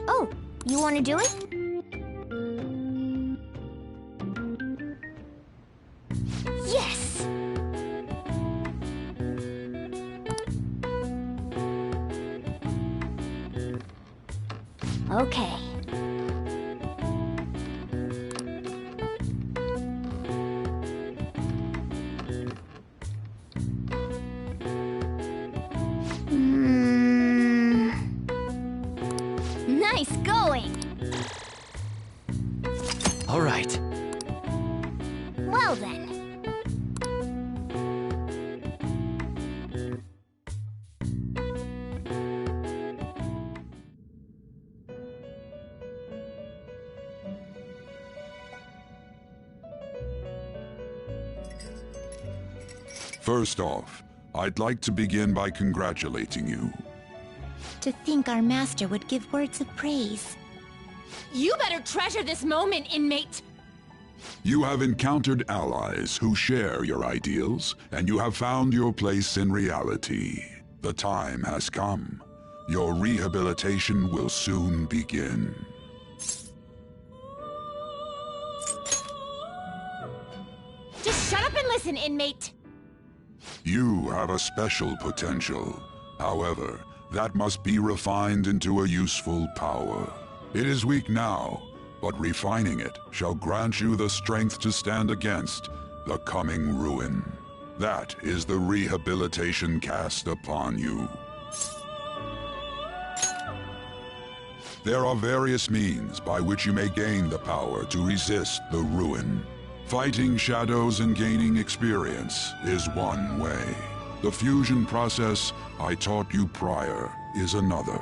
Oh, you want to do it? Yes! Okay. Nice going! All right. Well then. First off, I'd like to begin by congratulating you. To think our master would give words of praise. You better treasure this moment, inmate! You have encountered allies who share your ideals, and you have found your place in reality. The time has come. Your rehabilitation will soon begin. Just shut up and listen, inmate! You have a special potential. However, that must be refined into a useful power. It is weak now, but refining it shall grant you the strength to stand against the coming ruin. That is the rehabilitation cast upon you. There are various means by which you may gain the power to resist the ruin. Fighting shadows and gaining experience is one way. The fusion process I taught you prior is another.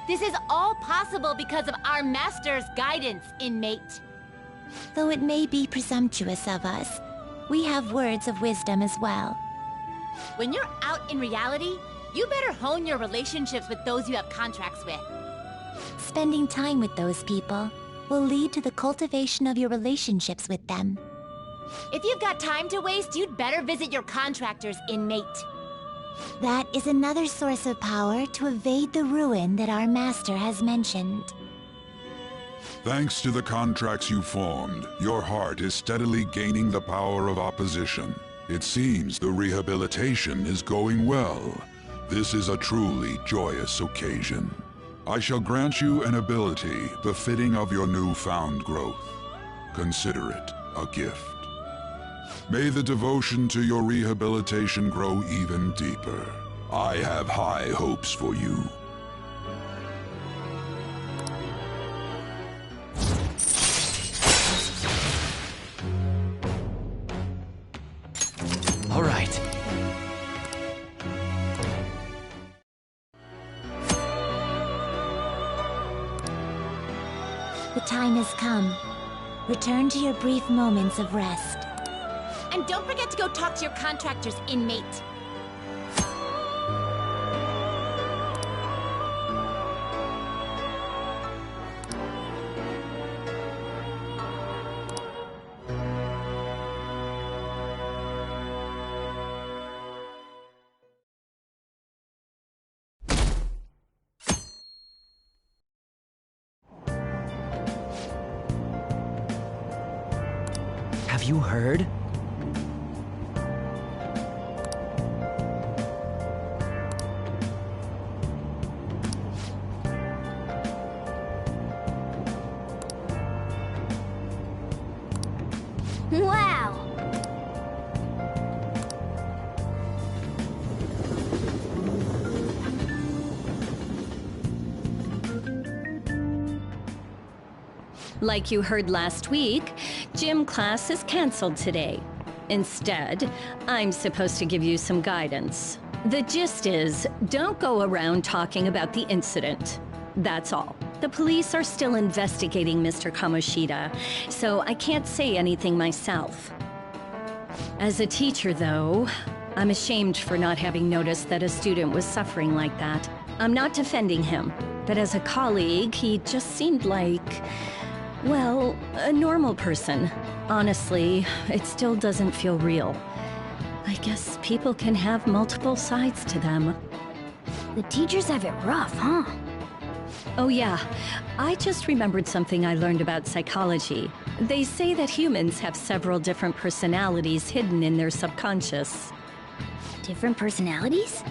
This is all possible because of our master's guidance, inmate. Though it may be presumptuous of us, we have words of wisdom as well. When you're out in reality, you better hone your relationships with those you have contracts with. Spending time with those people will lead to the cultivation of your relationships with them. If you've got time to waste, you'd better visit your contractors, inmate. That is another source of power to evade the ruin that our master has mentioned. Thanks to the contracts you formed, your heart is steadily gaining the power of opposition. It seems the rehabilitation is going well. This is a truly joyous occasion. I shall grant you an ability befitting of your newfound growth. Consider it a gift. May the devotion to your rehabilitation grow even deeper. I have high hopes for you. All right. The time has come. Return to your brief moments of rest. And don't forget to go talk to your contractors, inmate. Have you heard? Wow! Like you heard last week, gym class is canceled today. Instead, I'm supposed to give you some guidance. The gist is, don't go around talking about the incident. That's all. The police are still investigating Mr. Kamoshida, so I can't say anything myself. As a teacher, though, I'm ashamed for not having noticed that a student was suffering like that. I'm not defending him, but as a colleague, he just seemed like, well, a normal person. Honestly, it still doesn't feel real. I guess people can have multiple sides to them. The teachers have it rough, huh? Oh yeah, I just remembered something I learned about psychology. They say that humans have several different personalities hidden in their subconscious. Different personalities?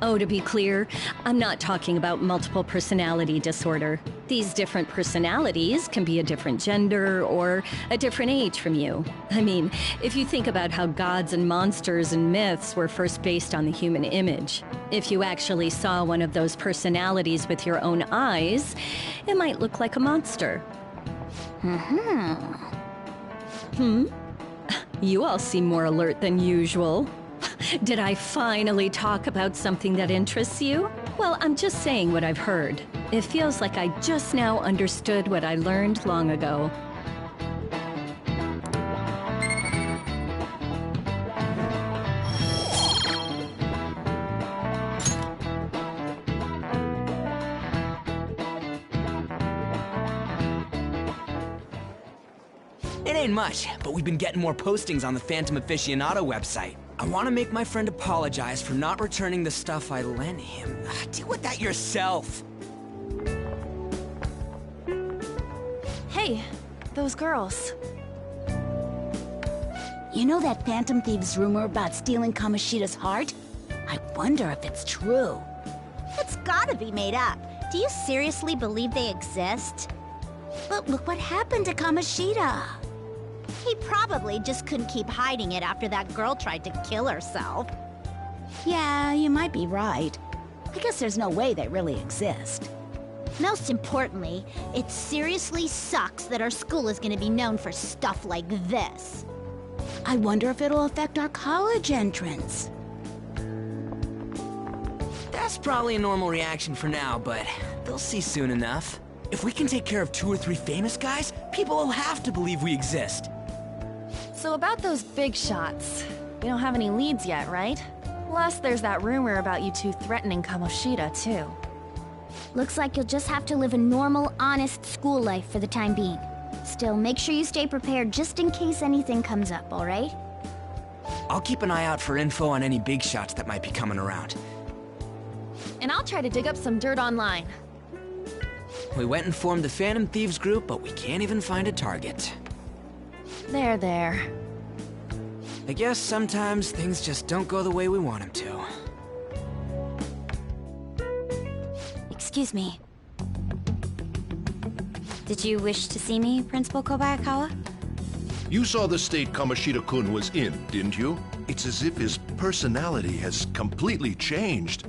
Oh, to be clear, I'm not talking about multiple personality disorder. These different personalities can be a different gender or a different age from you. I mean, if you think about how gods and monsters and myths were first based on the human image, if you actually saw one of those personalities with your own eyes, it might look like a monster. You all seem more alert than usual. Did I finally talk about something that interests you? Well, I'm just saying what I've heard. It feels like I just now understood what I learned long ago. It ain't much, but we've been getting more postings on the Phantom Aficionado website. I want to make my friend apologize for not returning the stuff I lent him. Deal with that yourself. Hey, those girls. You know that Phantom Thieves rumor about stealing Kamoshida's heart? I wonder if it's true. It's gotta be made up. Do you seriously believe they exist? But look what happened to Kamoshida. He probably just couldn't keep hiding it after that girl tried to kill herself. Yeah, you might be right. I guess there's no way they really exist. Most importantly, it seriously sucks that our school is gonna be known for stuff like this. I wonder if it'll affect our college entrance. That's probably a normal reaction for now, but they'll see soon enough. If we can take care of 2 or 3 famous guys, people will have to believe we exist. So about those big shots, we don't have any leads yet, right? Plus, there's that rumor about you two threatening Kamoshida, too. Looks like you'll just have to live a normal, honest school life for the time being. Still, make sure you stay prepared just in case anything comes up, alright? I'll keep an eye out for info on any big shots that might be coming around. And I'll try to dig up some dirt online. We went and formed the Phantom Thieves group, but we can't even find a target. There. I guess sometimes things just don't go the way we want them to. Excuse me. Did you wish to see me, Principal Kobayakawa? You saw the state Kamoshida-kun was in, didn't you? It's as if his personality has completely changed.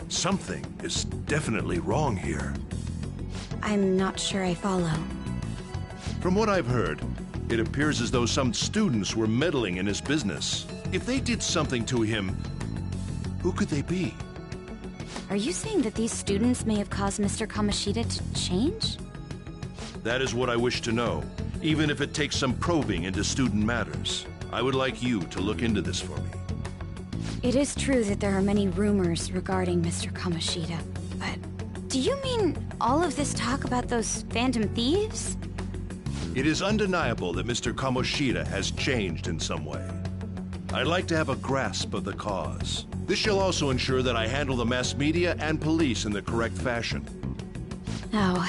Something is definitely wrong here. I'm not sure I follow. From what I've heard, it appears as though some students were meddling in his business. If they did something to him, who could they be? Are you saying that these students may have caused Mr. Kamoshida to change? That is what I wish to know, even if it takes some probing into student matters. I would like you to look into this for me. It is true that there are many rumors regarding Mr. Kamoshida, but do you mean all of this talk about those Phantom Thieves? It is undeniable that Mr. Kamoshida has changed in some way. I'd like to have a grasp of the cause. This shall also ensure that I handle the mass media and police in the correct fashion. Oh.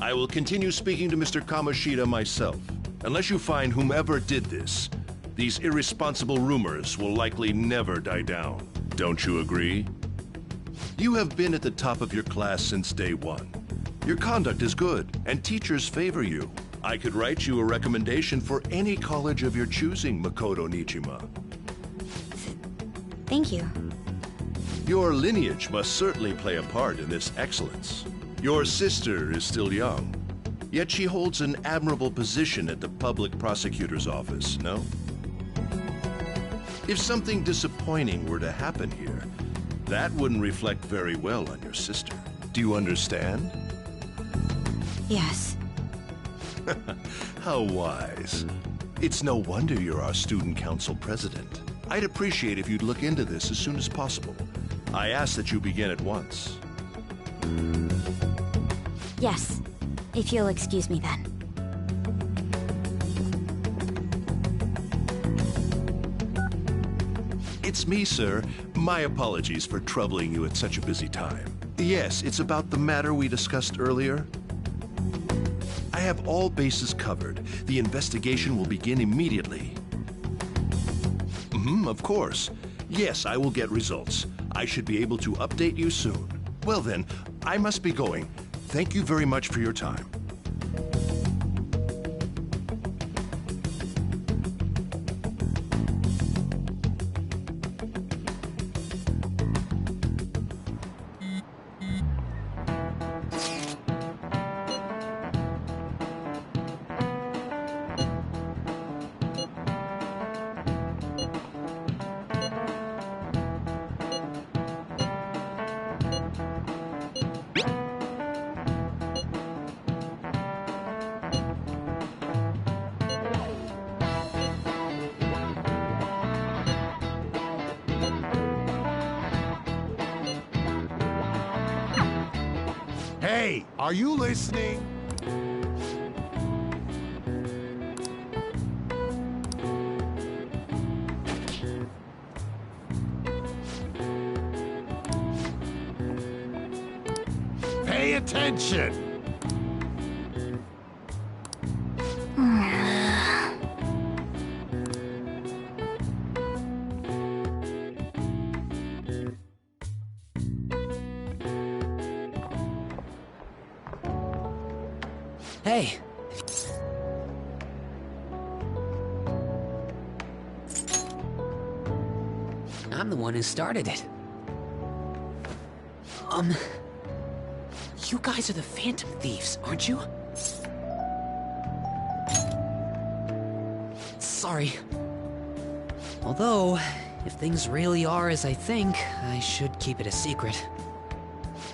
I will continue speaking to Mr. Kamoshida myself. Unless you find whomever did this, these irresponsible rumors will likely never die down. Don't you agree? You have been at the top of your class since day one. Your conduct is good, and teachers favor you. I could write you a recommendation for any college of your choosing, Makoto Nijima. Thank you. Your lineage must certainly play a part in this excellence. Your sister is still young, yet she holds an admirable position at the public prosecutor's office, no? If something disappointing were to happen here, that wouldn't reflect very well on your sister. Do you understand? Yes. How wise. It's no wonder you're our student council president. I'd appreciate if you'd look into this as soon as possible. I ask that you begin at once. Yes. If you'll excuse me then. It's me, sir. My apologies for troubling you at such a busy time. Yes, it's about the matter we discussed earlier. I have all bases covered. The investigation will begin immediately. Of course. Yes, I will get results. I should be able to update you soon. Well then, I must be going. Thank you very much for your time. Hey, are you listening? Pay attention! Hey. I'm the one who started it. You guys are the Phantom Thieves, aren't you? Sorry. Although, if things really are as I think, I should keep it a secret.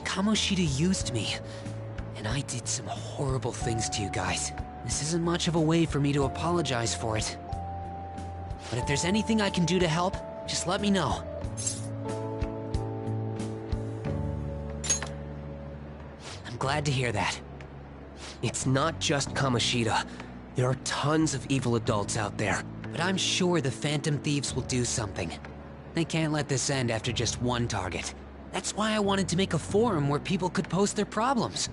Kamoshida used me, and I did some horrible things to you guys. This isn't much of a way for me to apologize for it. But if there's anything I can do to help, just let me know. I'm glad to hear that. It's not just Kamoshida. There are tons of evil adults out there. But I'm sure the Phantom Thieves will do something. They can't let this end after just one target. That's why I wanted to make a forum where people could post their problems.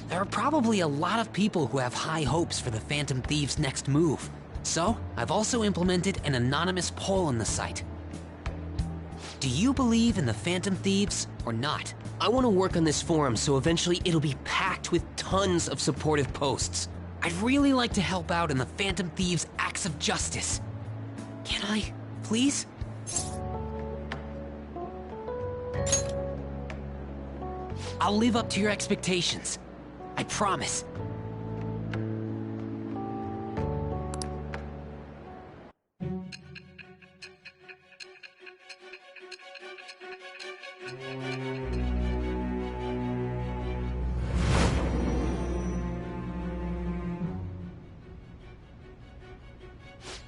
There are probably a lot of people who have high hopes for the Phantom Thieves' next move. So, I've also implemented an anonymous poll on the site. Do you believe in the Phantom Thieves or not? I want to work on this forum so eventually it'll be packed with tons of supportive posts. I'd really like to help out in the Phantom Thieves' acts of justice. Can I, please? I'll live up to your expectations. I promise.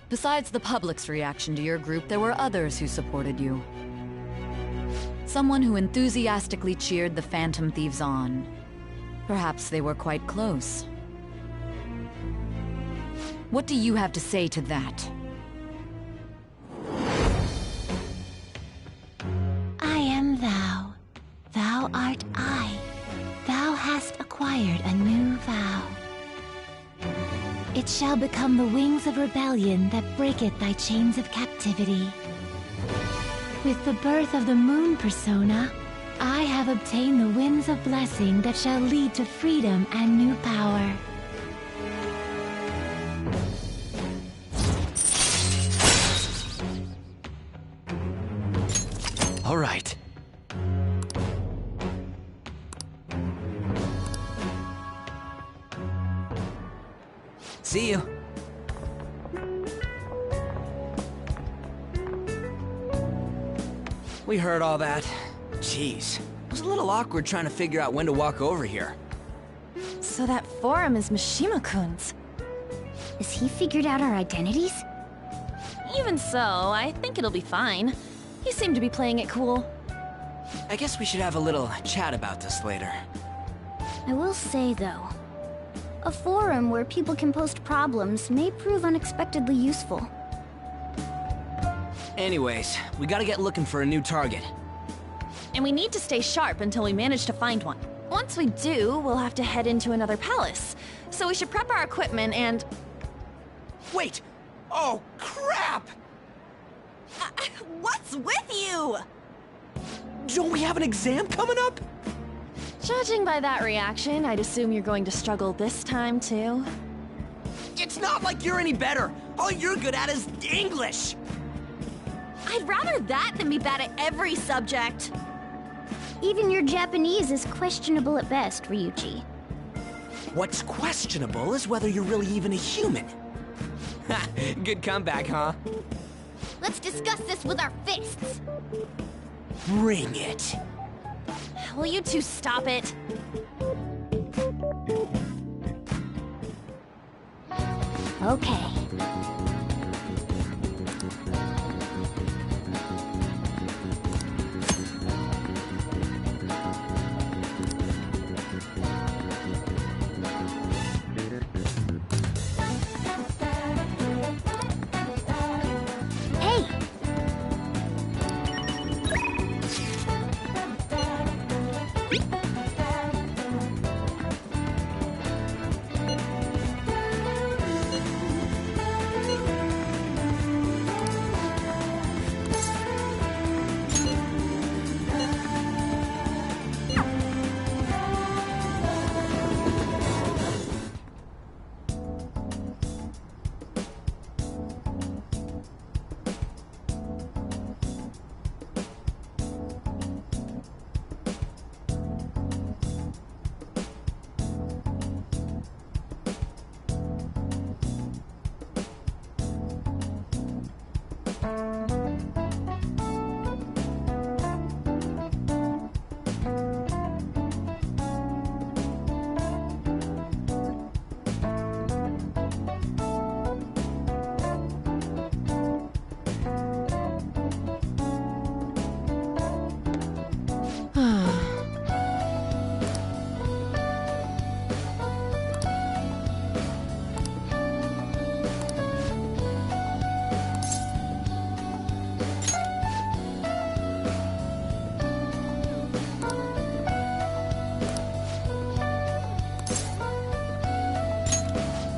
Besides the public's reaction to your group, there were others who supported you. Someone who enthusiastically cheered the Phantom Thieves on. Perhaps they were quite close. What do you have to say to that? I am thou. Thou art I. Thou hast acquired a new vow. It shall become the wings of rebellion that breaketh thy chains of captivity. With the birth of the moon persona, I have obtained the winds of blessing that shall lead to freedom and new power. All right. See you. We heard all that. Jeez. It was a little awkward trying to figure out when to walk over here. So that forum is Mishima-kun's. Has he figured out our identities? Even so, I think it'll be fine. He seemed to be playing it cool. I guess we should have a little chat about this later. I will say, though, a forum where people can post problems may prove unexpectedly useful. Anyways, we gotta get looking for a new target. And we need to stay sharp until we manage to find one. Once we do, we'll have to head into another palace. So we should prep our equipment and... Wait! Oh, crap! What's with you? Don't we have an exam coming up? Judging by that reaction, I'd assume you're going to struggle this time, too. It's not like you're any better. All you're good at is English. I'd rather that than be bad at every subject. Even your Japanese is questionable at best, Ryuji. What's questionable is whether you're really even a human. Ha! Good comeback, huh? Let's discuss this with our fists. Bring it. Will you two stop it? Okay. Hey!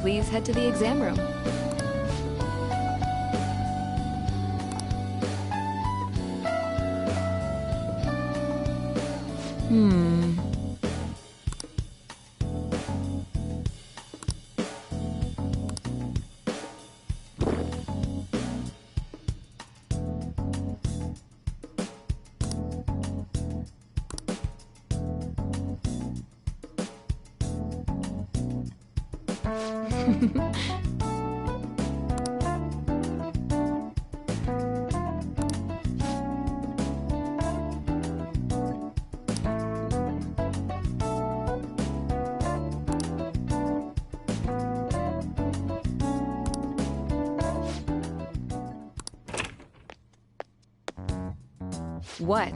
Please head to the exam room. What?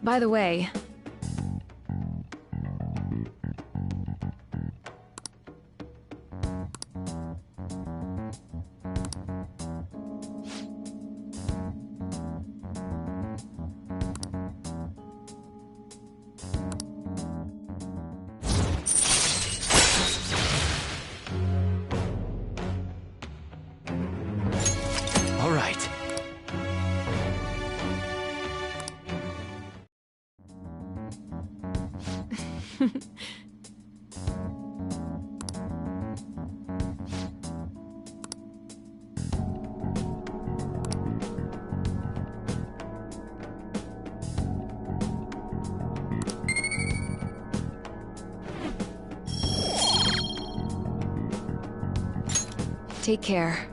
By the way... All right. Take care.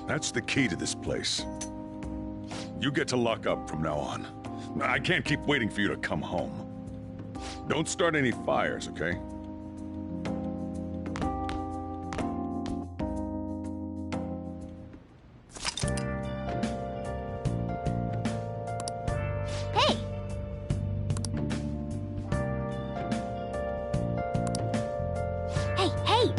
That's the key to this place. You get to lock up from now on. I can't keep waiting for you to come home. Don't start any fires, okay? Hey! Hey, hey!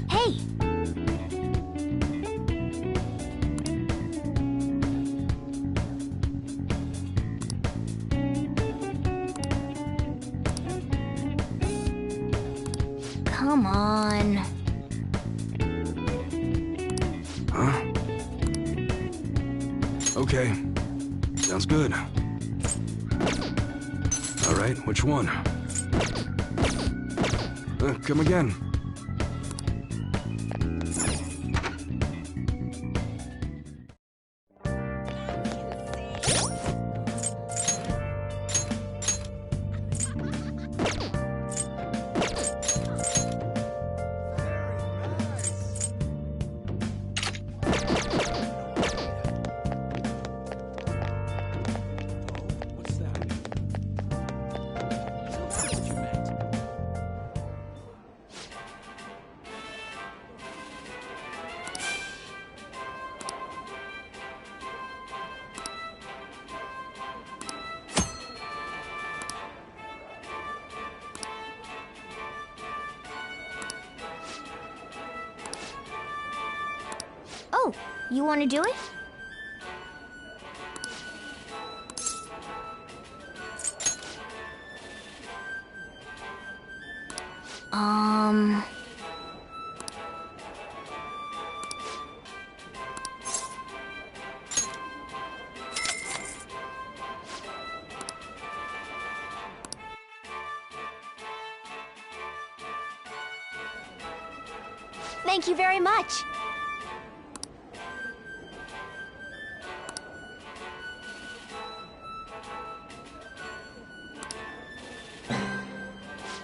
Hey! Come on. Huh? Okay. Sounds good. All right, which one? Come again. Oh, you want to do it? Thank you very much.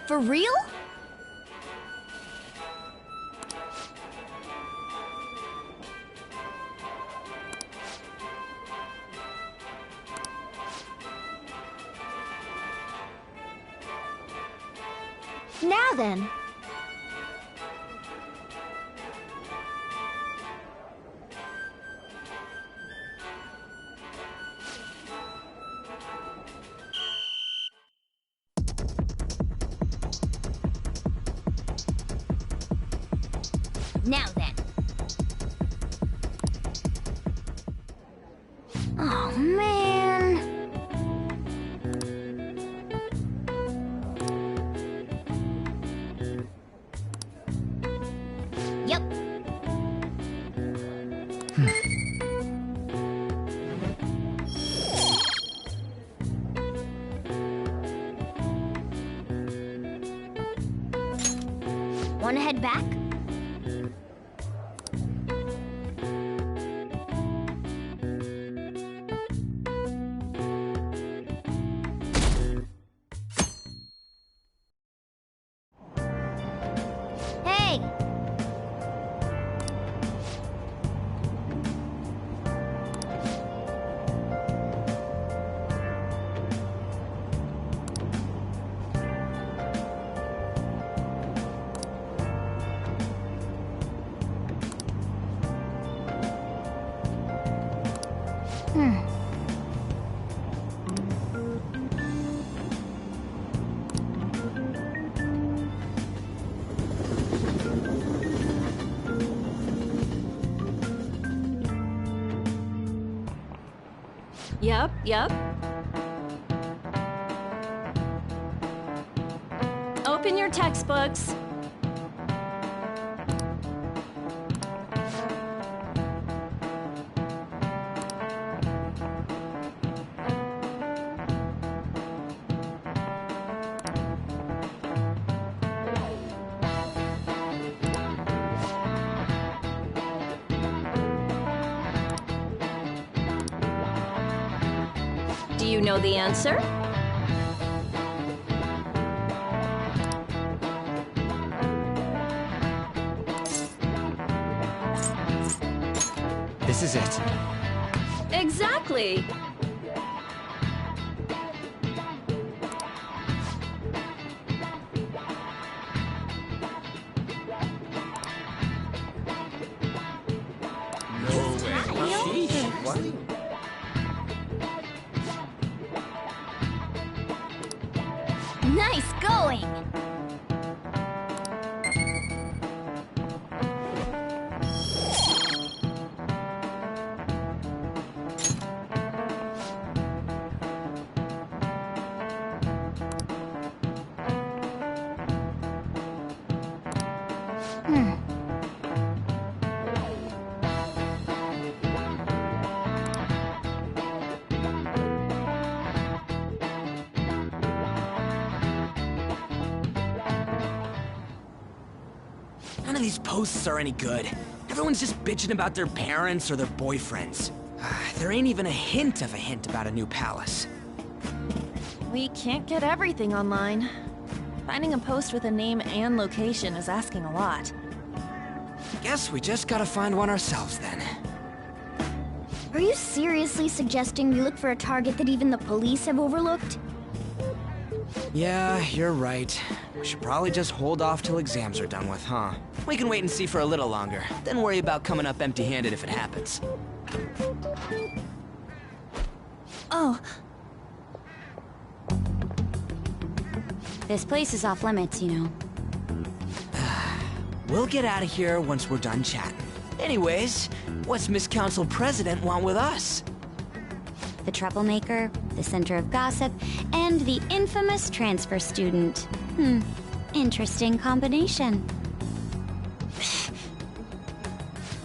For real? Now then. Now then. Oh, man. Yep. Wanna head back? Hey! Yep. Open your textbooks. Do you know the answer? This is it. Exactly. Nice going! None of these posts are any good. Everyone's just bitching about their parents or their boyfriends. There ain't even a hint of a hint about a new palace. We can't get everything online. Finding a post with a name and location is asking a lot. Guess we just gotta find one ourselves then. Are you seriously suggesting we look for a target that even the police have overlooked? Yeah, you're right. We should probably just hold off till exams are done with, huh? We can wait and see for a little longer, then worry about coming up empty-handed if it happens. Oh. This place is off limits, you know. We'll get out of here once we're done chatting. Anyways, what's Miss Council President want with us? The troublemaker, the center of gossip, and the infamous transfer student. Interesting combination.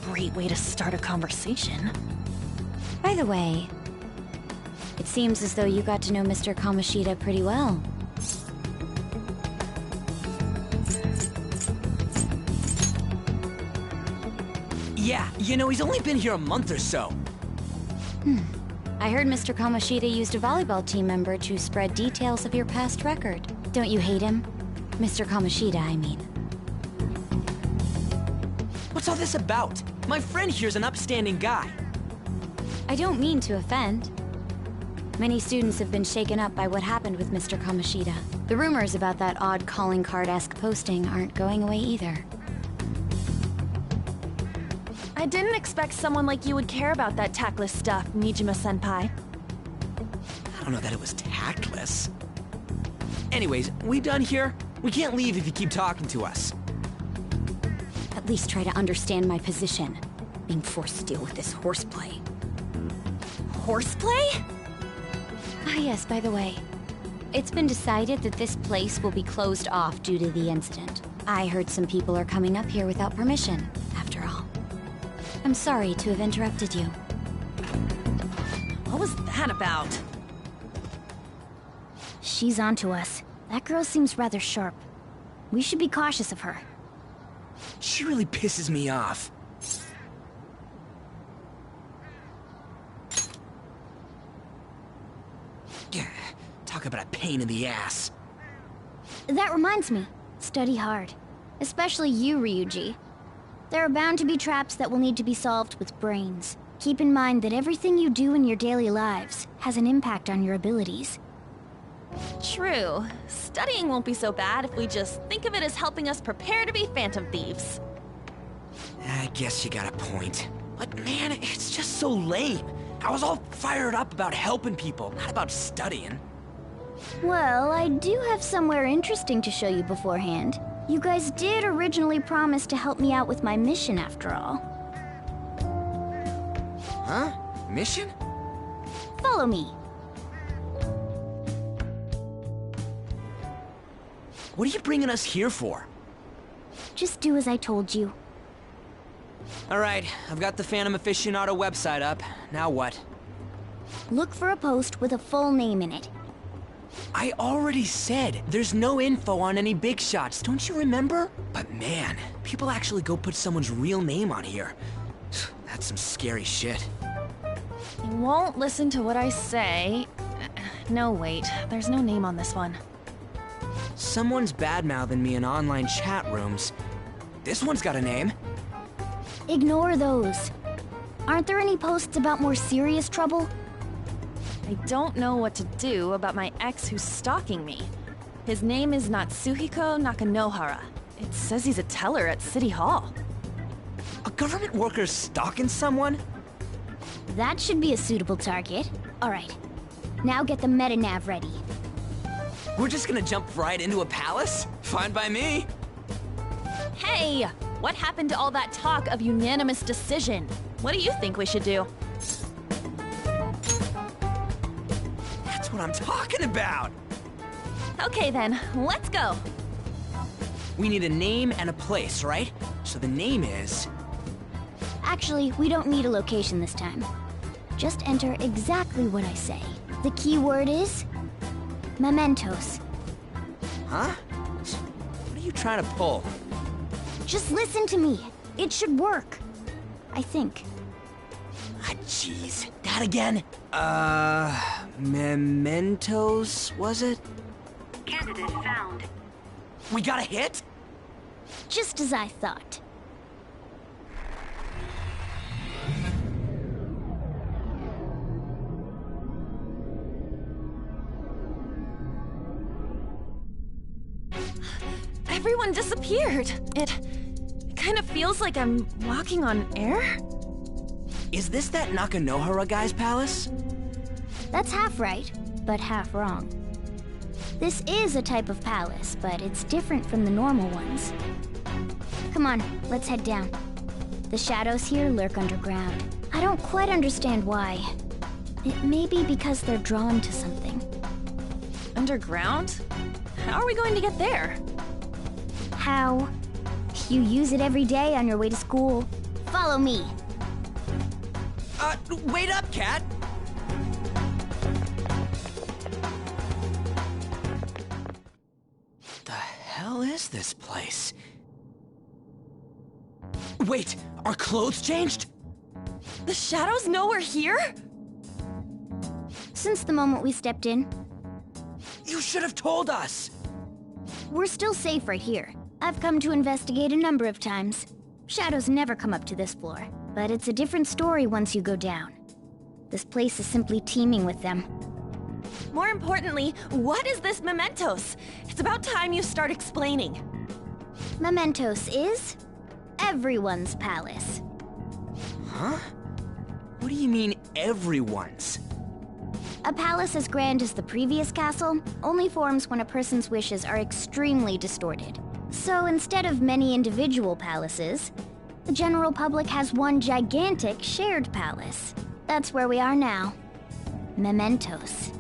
Great way to start a conversation. By the way, it seems as though you got to know Mr. Kamoshida pretty well. Yeah, you know, he's only been here a month or so. I heard Mr. Kamoshida used a volleyball team member to spread details of your past record. Don't you hate him? Mr. Kamoshida, I mean. What's all this about? My friend here's an upstanding guy. I don't mean to offend, Many students have been shaken up by what happened with Mr. Kamoshida. The rumors about that odd calling card-esque posting aren't going away either. I didn't expect someone like you would care about that tactless stuff, Nijima-senpai. I don't know that it was tactless. Anyways, we done here? We can't leave if you keep talking to us. At least try to understand my position. Being forced to deal with this horseplay. Horseplay? Ah yes, by the way. It's been decided that this place will be closed off due to the incident. I heard some people are coming up here without permission, after all. I'm sorry to have interrupted you. What was that about? She's onto us. That girl seems rather sharp. We should be cautious of her. She really pisses me off. Talk about a pain in the ass. That reminds me. Study hard. Especially you, Ryuji. There are bound to be traps that will need to be solved with brains. Keep in mind that everything you do in your daily lives has an impact on your abilities. True. Studying won't be so bad if we just think of it as helping us prepare to be Phantom Thieves. I guess you got a point. But man, it's just so lame. I was all fired up about helping people, not about studying. Well, I do have somewhere interesting to show you beforehand. You guys did originally promise to help me out with my mission after all. Huh? Mission? Follow me. What are you bringing us here for? Just do as I told you. Alright, I've got the Phantom Aficionado website up. Now what? Look for a post with a full name in it. I already said there's no info on any big shots, don't you remember? But man, people actually go put someone's real name on here. That's some scary shit. You won't listen to what I say. No, wait. There's no name on this one. Someone's bad-mouthing me in online chat rooms. This one's got a name. Ignore those. Aren't there any posts about more serious trouble? I don't know what to do about my ex who's stalking me. His name is Natsuhiko Nakanohara. It says he's a teller at City Hall. A government worker stalking someone? That should be a suitable target. Alright. Now get the meta-nav ready. We're just gonna jump right into a palace? Fine by me. Hey! What happened to all that talk of unanimous decision? What do you think we should do? That's what I'm talking about! Okay then, let's go! We need a name and a place, right? So the name is... Actually, we don't need a location this time. Just enter exactly what I say. The key word is... mementos. Huh? What are you trying to pull? Just listen to me. It should work. I think. Ah, jeez. That again? Mementos, was it? Candidate found. We got a hit? Just as I thought. Everyone disappeared. It kind of feels like I'm walking on air. Is this that Nakanohara guy's palace? That's half right, but half wrong. This is a type of palace, but it's different from the normal ones. Come on, let's head down. The shadows here lurk underground. I don't quite understand why. It may be because they're drawn to something. Underground? How are we going to get there? How? You use it every day on your way to school. Follow me. Wait up, Cat! The hell is this place? Wait, our clothes changed? The shadows know we're here? Since the moment we stepped in. You should have told us! We're still safe right here. I've come to investigate a number of times. Shadows never come up to this floor, but it's a different story once you go down. This place is simply teeming with them. More importantly, what is this Mementos? It's about time you start explaining. Mementos is everyone's palace. Huh? What do you mean, everyone's? A palace as grand as the previous castle only forms when a person's wishes are extremely distorted. So instead of many individual palaces, the general public has one gigantic shared palace. That's where we are now. Mementos.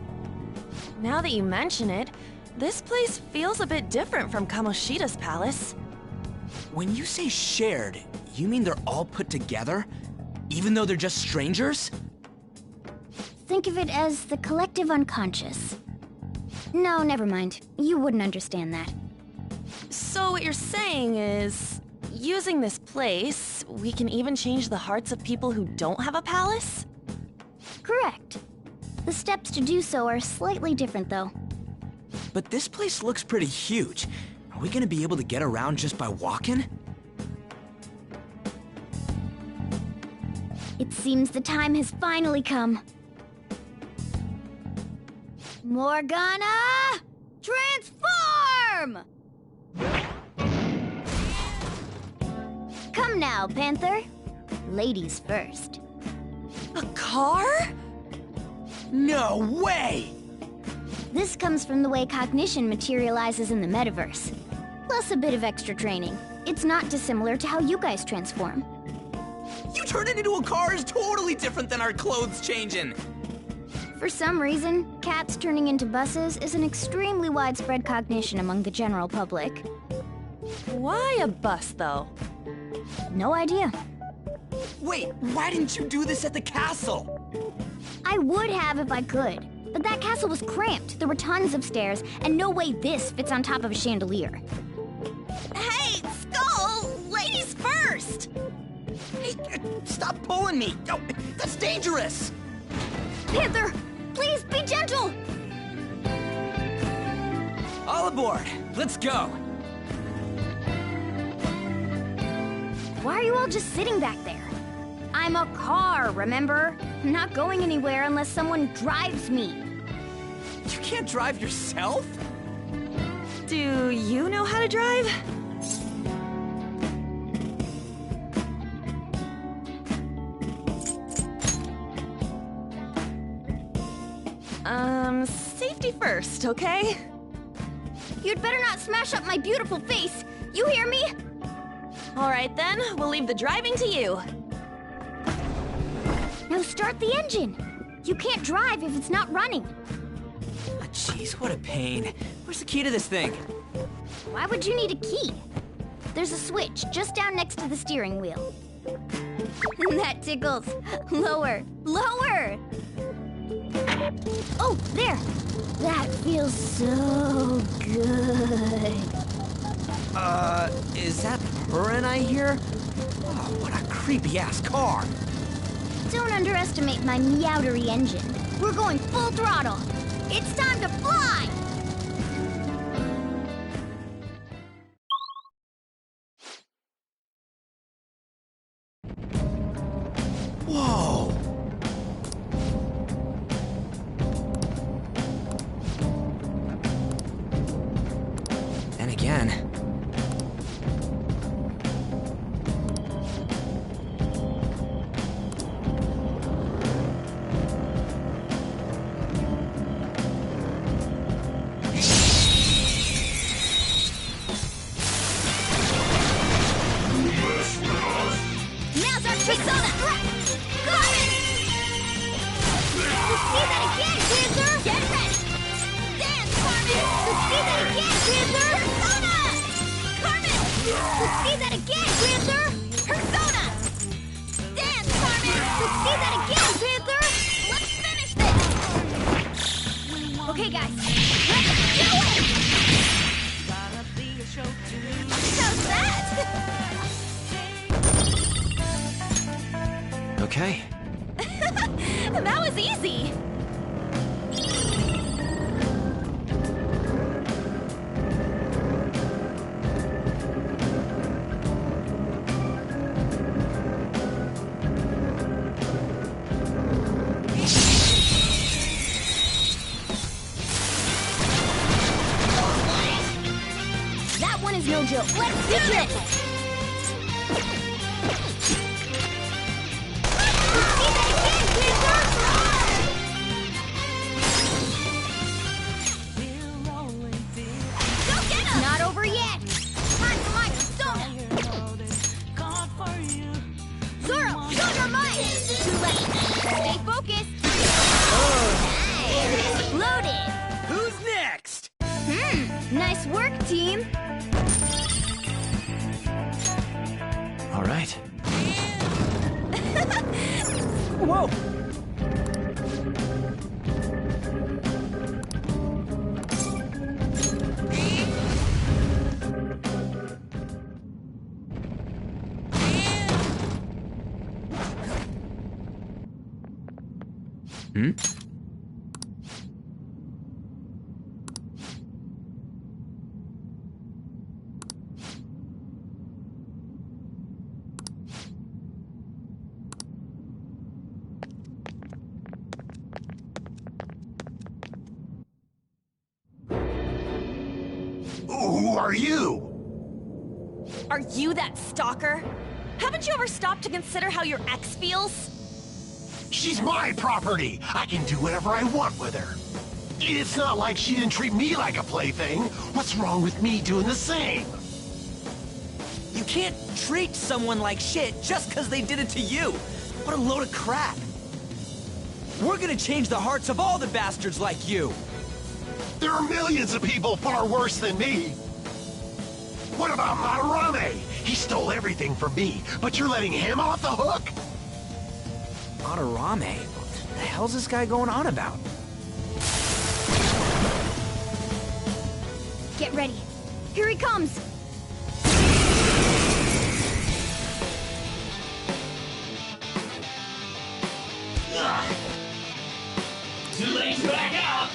Now that you mention it, this place feels a bit different from Kamoshida's palace. When you say shared, you mean they're all put together? Even though they're just strangers? Think of it as the collective unconscious. No, never mind. You wouldn't understand that. So what you're saying is, using this place, we can even change the hearts of people who don't have a palace? Correct. The steps to do so are slightly different, though. But this place looks pretty huge. Are we gonna be able to get around just by walking? It seems the time has finally come. Morgana! Transform! Come now, Panther. Ladies first. A car? No way! This comes from the way cognition materializes in the metaverse. Plus a bit of extra training. It's not dissimilar to how you guys transform. You turning into a car is totally different than our clothes changing! For some reason, cats turning into buses is an extremely widespread cognition among the general public. Why a bus, though? No idea. Wait, why didn't you do this at the castle? I would have if I could, but that castle was cramped. There were tons of stairs, and no way this fits on top of a chandelier. Hey, Skull! Ladies first! Hey, stop pulling me! Oh, that's dangerous! Panther, please be gentle! All aboard! Let's go! Why are you all just sitting back there? I'm a car, remember? I'm not going anywhere unless someone drives me. You can't drive yourself? Do you know how to drive? Safety first, okay? You'd better not smash up my beautiful face. You hear me? All right then, we'll leave the driving to you. Now start the engine. You can't drive if it's not running. Oh, jeez, what a pain. Where's the key to this thing? Why would you need a key? There's a switch just down next to the steering wheel. That tickles. Lower, lower! Oh, there! That feels so good. Is that purring I hear? Oh, what a creepy-ass car. Don't underestimate my meowdery engine. We're going full throttle. It's time to fly! Whoa! Then again... Now's our persona! Got it! Let's see that again, Panther! Get ready! Dance, Carmen! Let's see that again, Panther! Persona! Carmen! Let's see that again, Panther! Persona! Dance, Carmen! Let's see that again, Panther! Let's finish this! Okay, guys. Let's do it! How's that? Okay. That was easy! joke. Let's do this! Not over yet! Time for my persona! Zoro, show your might! Too late. Stay focused! Oh, nice! Exploded! Who's next? Nice work, team! All right. Whoa! Hmm? Who are you? Are you that stalker? Haven't you ever stopped to consider how your ex feels? She's my property. I can do whatever I want with her. It's not like she didn't treat me like a plaything. What's wrong with me doing the same? You can't treat someone like shit just because they did it to you. What a load of crap. We're gonna change the hearts of all the bastards like you. There are millions of people far worse than me. What about Madarame? He stole everything from me, but you're letting him off the hook? Madarame? What the hell's this guy going on about? Get ready. Here he comes! Too late to back out!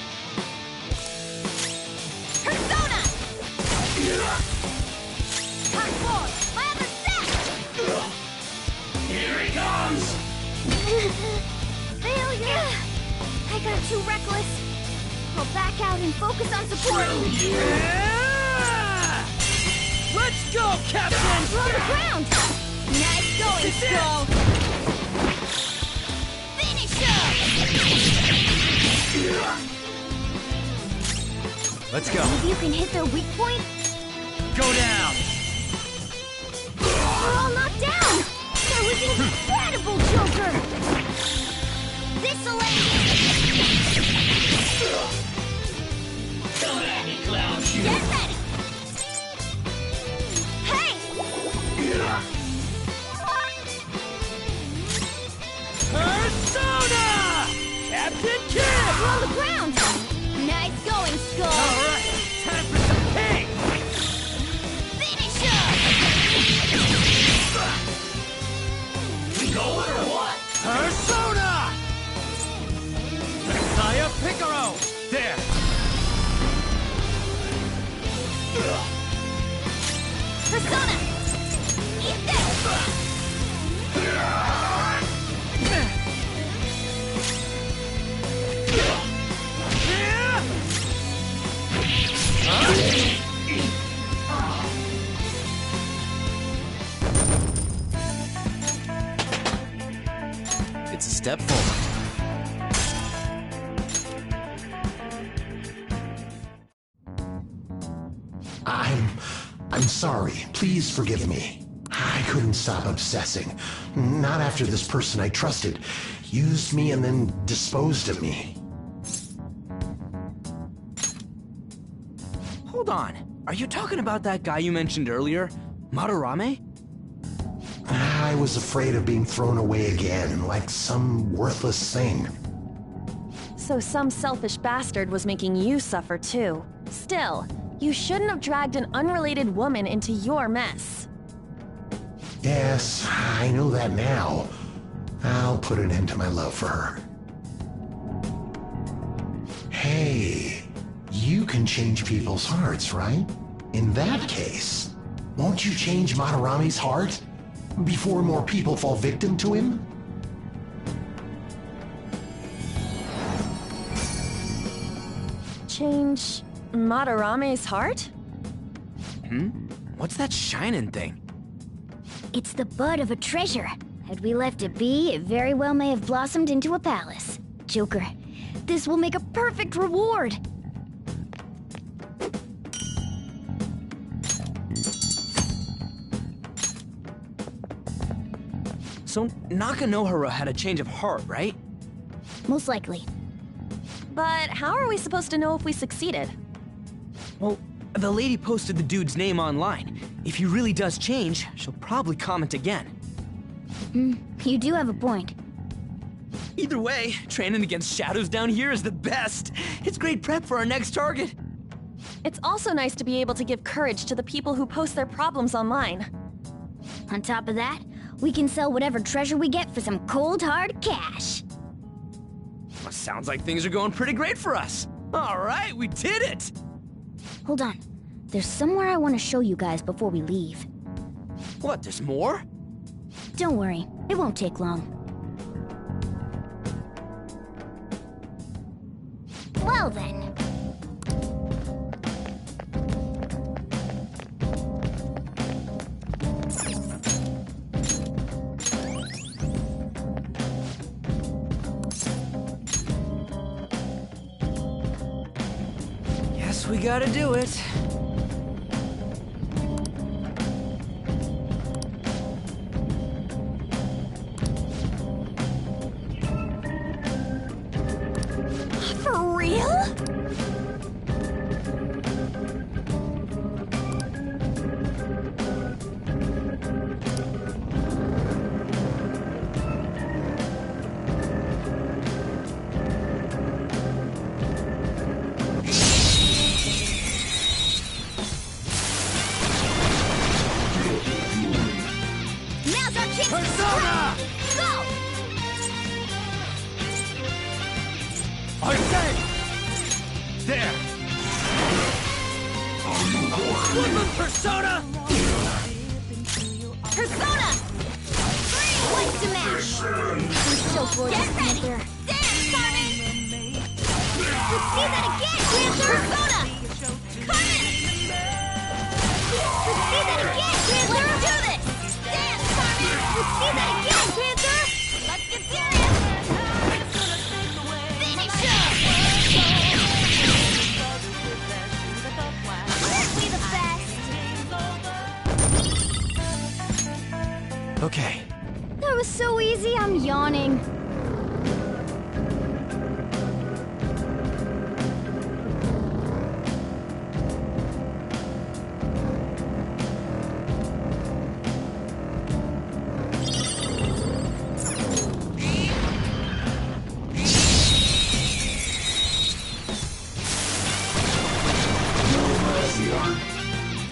Persona! Part 4! My other set! Here he comes! Failure! I got too reckless. I'll back out and focus on support. Yeah! Let's go, Captain! We're on the ground! Nice going, Skull! Finish him! Let's go. If you can hit their weak point, Go down! we're all knocked down! That was incredible, Joker! This'll end Come at me, clown shoe! Get ready! Hey! Persona! Captain Kidd! We're on the ground! Nice going, Skull! Alright, time for some pain! Finish him! We going or what? Persona! Messiah Picaro! There! Persona! Eat this! It's a step forward. I'm sorry. Please forgive me. I couldn't stop obsessing. Not after this person I trusted used me and then disposed of me. Hold on. Are you talking about that guy you mentioned earlier? Madarame? I was afraid of being thrown away again, like some worthless thing. So some selfish bastard was making you suffer too. Still, you shouldn't have dragged an unrelated woman into your mess. Yes, I know that now. I'll put an end to my love for her. Hey, you can change people's hearts, right? In that case, won't you change Madarame's heart before more people fall victim to him? Change Madarame's heart? What's that shining thing? It's the bud of a treasure. Had we left it be, it very well may have blossomed into a palace. Joker, this will make a perfect reward. So Nakanohara had a change of heart, right? Most likely. But how are we supposed to know if we succeeded? Well, the lady posted the dude's name online. If he really does change, she'll probably comment again. You do have a point. Either way, training against shadows down here is the best. It's great prep for our next target. It's also nice to be able to give courage to the people who post their problems online. On top of that, we can sell whatever treasure we get for some cold hard cash. Well, sounds like things are going pretty great for us. All right, we did it! Hold on. There's somewhere I want to show you guys before we leave. What, there's more? Don't worry, it won't take long. Well then. Guess we gotta do it. For real? Now's our chance to Persona! go! I say! There! Woodland Persona! Persona! What's the match? You're so gorgeous, Panther. Dance, Carmen! Let's see that again, Panther! Persona! Carmen! Let's see that again, Panther! Let's do this! Dance, Carmen! Let's see that again, Panther! Let's get serious! Finish him! Aren't we the best? Okay. That was so easy, I'm yawning.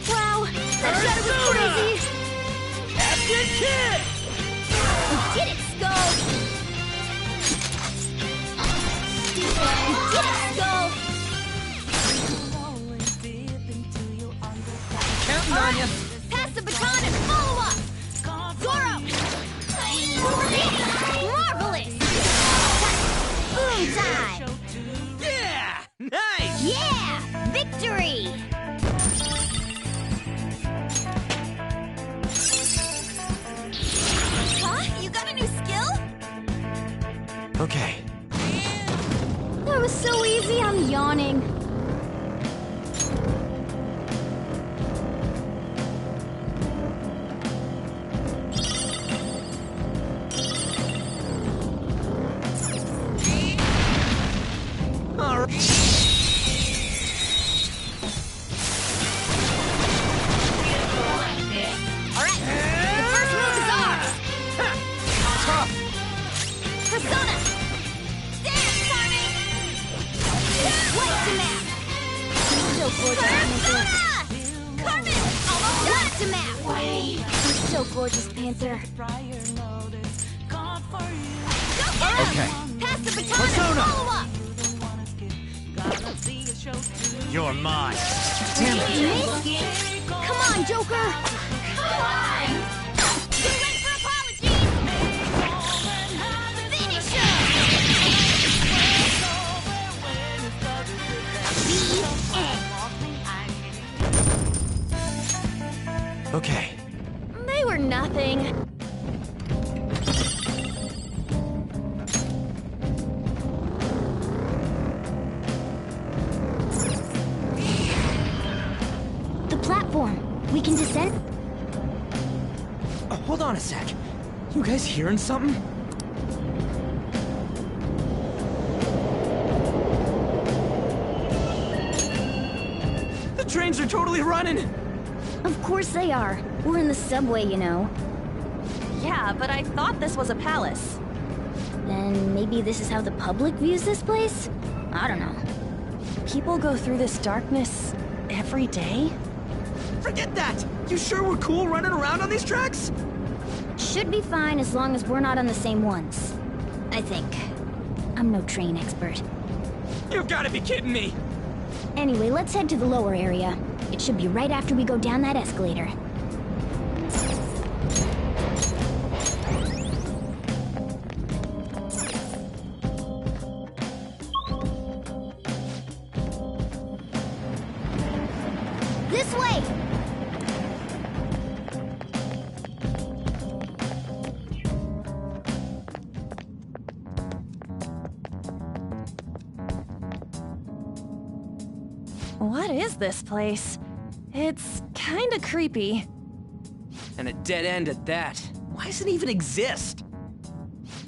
Wow, that shot was crazy! Captain Kid! We did it, Skull! We did it, Skull! Counting on ya. Pass the baton and follow up! Goro! Marvelous! Boom time! Yeah! Nice! Yeah! Victory! Huh? You got a new skill? Okay. That was so easy, I'm yawning. All right. Alright, the first move is ours! Tough! Persona! Dance, Carmen! What's the map? So gorgeous, Panther! Carmen! Almost done! What's the map? You're so gorgeous, Panther. Go get him! Okay. Pass the baton Persona! and follow up! You're mine. Damn it! Come on, Joker! Come on! Too late for apologies! Finish him! The end. on a sec. You guys hearing something? The trains are totally running! Of course they are. We're in the subway, you know. Yeah, but I thought this was a palace. Then maybe this is how the public views this place? I don't know. People go through this darkness every day? Forget that! You sure we're cool running around on these tracks? Should be fine as long as we're not on the same ones. I think. I'm no train expert. You've gotta be kidding me! Anyway, let's head to the lower area. It should be right after we go down that escalator. This way! What is this place? It's kinda creepy. And a dead end at that. Why does it even exist?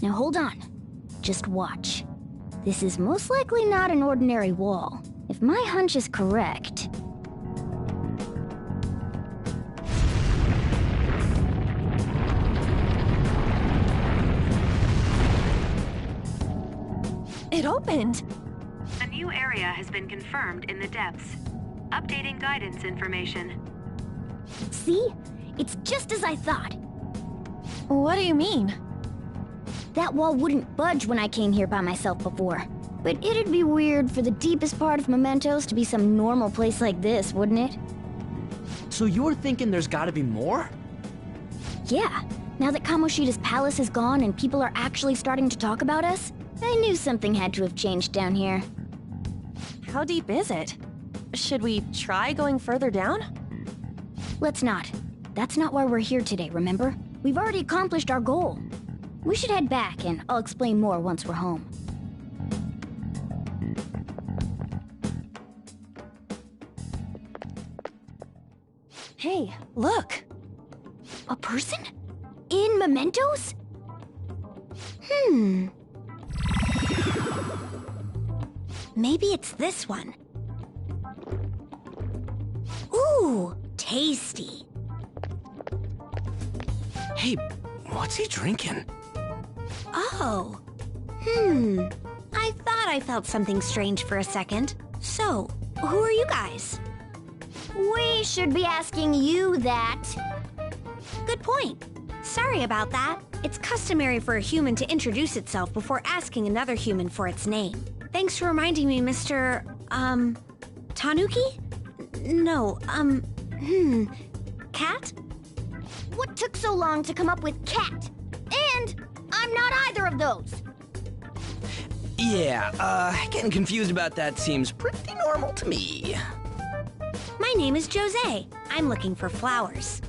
Now hold on. Just watch. This is most likely not an ordinary wall. If my hunch is correct... It opened! A new area has been confirmed in the depths. Updating guidance information. See? It's just as I thought. What do you mean? That wall wouldn't budge when I came here by myself before. But it'd be weird for the deepest part of Mementos to be some normal place like this, wouldn't it? So you're thinking there's gotta be more? Yeah. Now that Kamoshida's palace is gone and people are actually starting to talk about us, I knew something had to have changed down here. How deep is it? Should we try going further down? Let's not. That's not why we're here today, remember? We've already accomplished our goal. We should head back, and I'll explain more once we're home. Hey, look! A person? In Mementos? Maybe it's this one. Ooh, tasty. Hey, what's he drinking? Oh. I thought I felt something strange for a second. So, who are you guys? We should be asking you that. Good point. Sorry about that. It's customary for a human to introduce itself before asking another human for its name. Thanks for reminding me, Mr. Tanuki? No, Cat? What took so long to come up with cat? And I'm not either of those. Yeah, getting confused about that seems pretty normal to me. My name is Jose. I'm looking for flowers.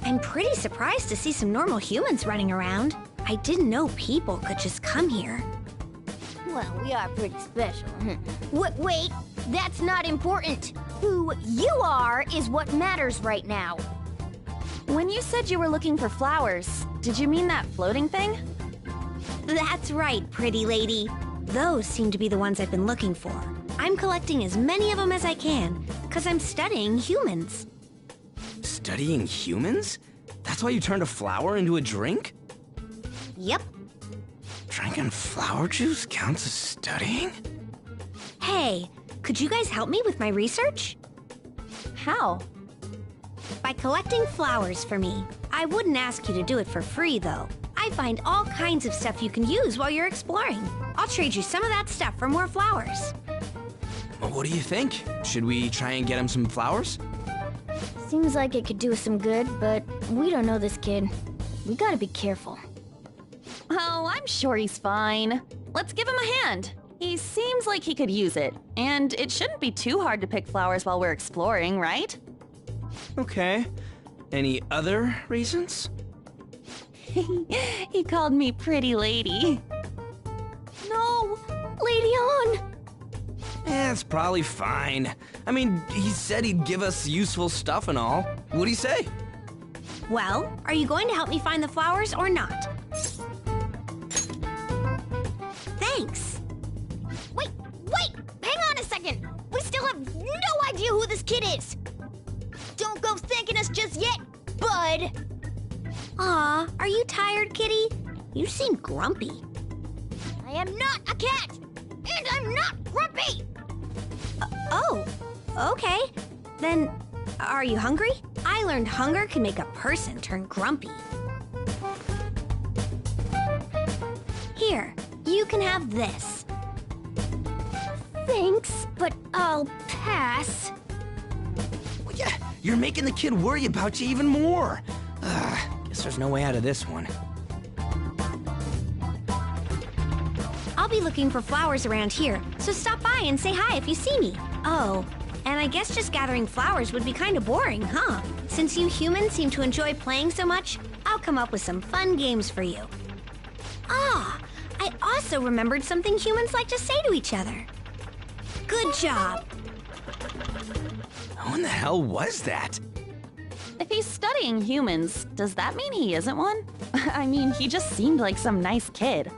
I'm pretty surprised to see some normal humans running around. I didn't know people could just come here. Well, we are pretty special. Wait, that's not important. Who you are is what matters right now. When you said you were looking for flowers, did you mean that floating thing? That's right, pretty lady. Those seem to be the ones I've been looking for. I'm collecting as many of them as I can, because I'm studying humans. Studying humans? That's why you turned a flower into a drink? Yep. Drinking flower juice counts as studying? Hey, could you guys help me with my research? How? By collecting flowers for me. I wouldn't ask you to do it for free, though. I find all kinds of stuff you can use while you're exploring. I'll trade you some of that stuff for more flowers. Well, what do you think? Should we try and get him some flowers? Seems like it could do us some good, but we don't know this kid. We gotta be careful. Oh, I'm sure he's fine. Let's give him a hand. He seems like he could use it, and it shouldn't be too hard to pick flowers while we're exploring, right? Okay. Any other reasons? He called me pretty lady. No! Lady On! It's probably fine. I mean, he said he'd give us useful stuff and all. What'd he say? Well, are you going to help me find the flowers or not? Thanks. Wait! Hang on a second! We still have no idea who this kid is! Don't go thanking us just yet, bud! Aw, are you tired, kitty? You seem grumpy. I am not a cat! And I'm not grumpy! Oh, okay. Then, are you hungry? I learned hunger can make a person turn grumpy. Here, you can have this. Thanks, but I'll pass. Well, yeah, you're making the kid worry about you even more. Guess there's no way out of this one. I'll be looking for flowers around here, so stop by and say hi if you see me. Oh, and I guess just gathering flowers would be kind of boring, huh? Since you humans seem to enjoy playing so much, I'll come up with some fun games for you. Ah, I also remembered something humans like to say to each other. Good job. Who in the hell was that? If he's studying humans, does that mean he isn't one? I mean, he just seemed like some nice kid.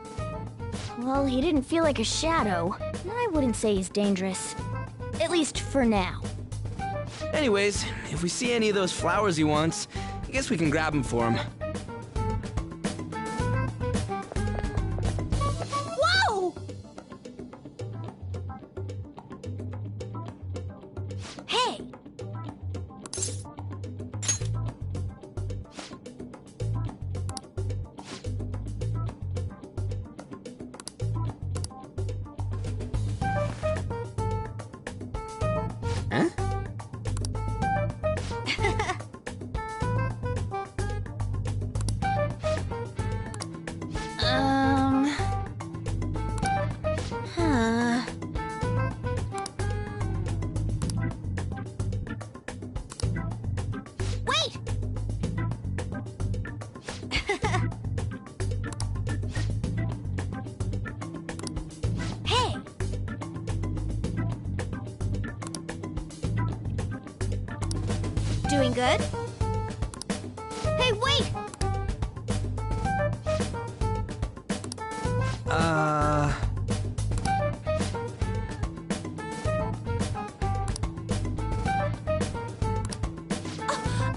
Well, he didn't feel like a shadow. I wouldn't say he's dangerous. At least for now. Anyways, if we see any of those flowers he wants, I guess we can grab them for him. Whoa! Hey! Huh? Wait! Hey! Doing good? Hey, wait!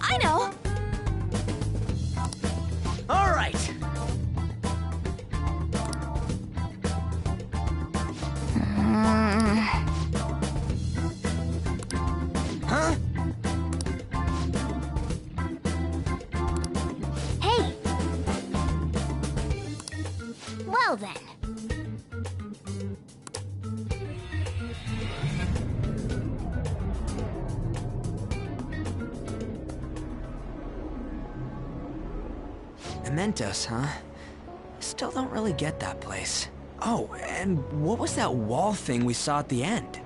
I know! All right. Huh? Hey! Well then. Mementos, huh? Still don't really get that place. Oh, and what was that wall thing we saw at the end?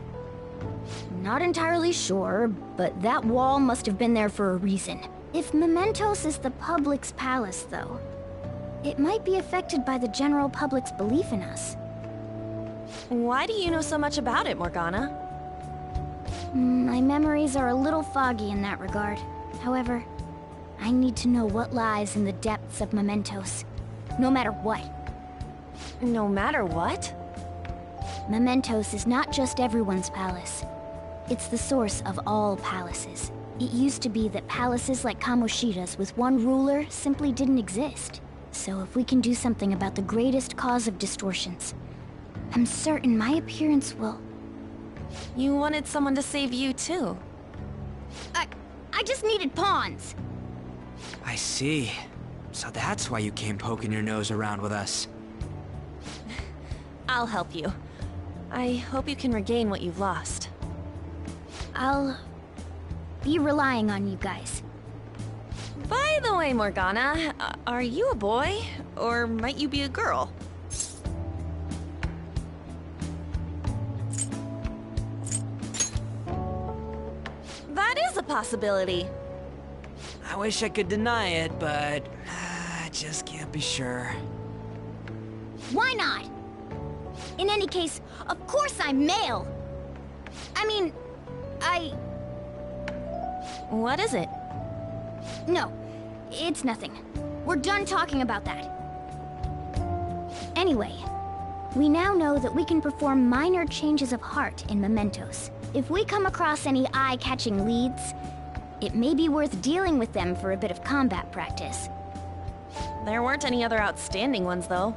Not entirely sure, but that wall must have been there for a reason. If Mementos is the public's palace, though, it might be affected by the general public's belief in us. Why do you know so much about it, Morgana? My memories are a little foggy in that regard. However, I need to know what lies in the depths of Mementos, no matter what. No matter what? Mementos is not just everyone's palace. It's the source of all palaces. It used to be that palaces like Kamoshida's with one ruler simply didn't exist. So if we can do something about the greatest cause of distortions, I'm certain my appearance will... You wanted someone to save you, too. I just needed pawns. I see. So that's why you came poking your nose around with us. I'll help you. I hope you can regain what you've lost. I'll be relying on you guys. By the way, Morgana, are you a boy? Or might you be a girl? That is a possibility. I wish I could deny it, but I just can't be sure. Why not? In any case, of course I'm male. I mean, What is it? No, It's nothing. We're done talking about that. Anyway, we now know that we can perform minor changes of heart in mementos. If we come across any eye-catching leads, it may be worth dealing with them for a bit of combat practice. There weren't any other outstanding ones, though.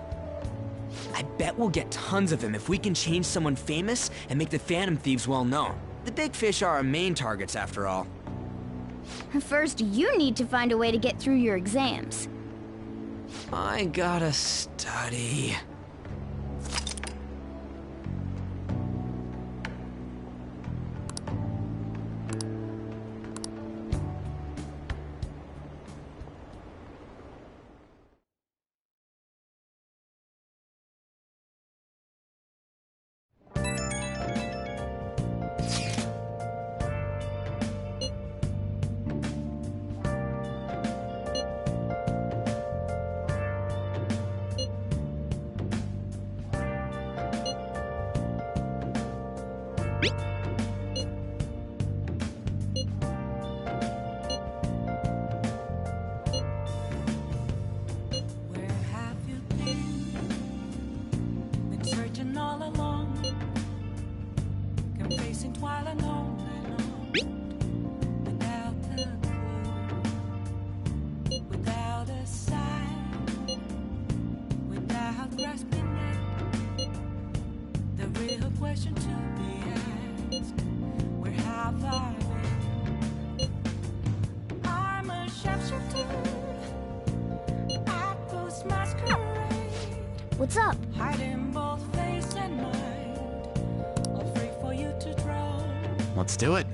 I bet we'll get tons of them if we can change someone famous and make the Phantom Thieves well known. The big fish are our main targets, after all. First, you need to find a way to get through your exams. I gotta study. What's up? Let's do it.